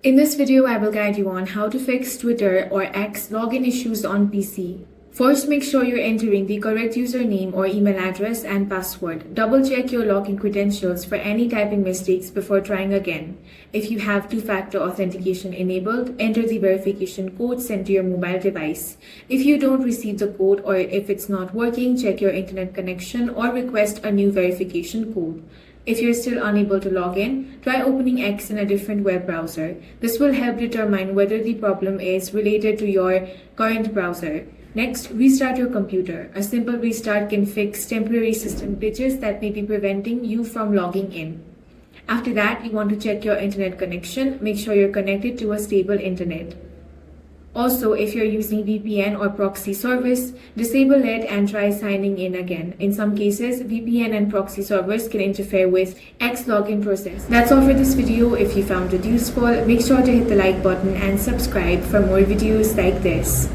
In this video, I will guide you on how to fix Twitter or X login issues on PC. First, make sure you're entering the correct username or email address and password. Double check your login credentials for any typing mistakes before trying again. If you have two-factor authentication enabled, enter the verification code sent to your mobile device. If you don't receive the code or if it's not working, check your internet connection or request a new verification code. If you're still unable to log in, try opening X in a different web browser. This will help determine whether the problem is related to your current browser. Next, restart your computer. A simple restart can fix temporary system glitches that may be preventing you from logging in. After that, you want to check your internet connection. Make sure you're connected to a stable internet. Also, if you're using VPN or proxy service, disable it and try signing in again. In some cases, VPN and proxy servers can interfere with X login process. That's all for this video. If you found it useful, make sure to hit the like button and subscribe for more videos like this.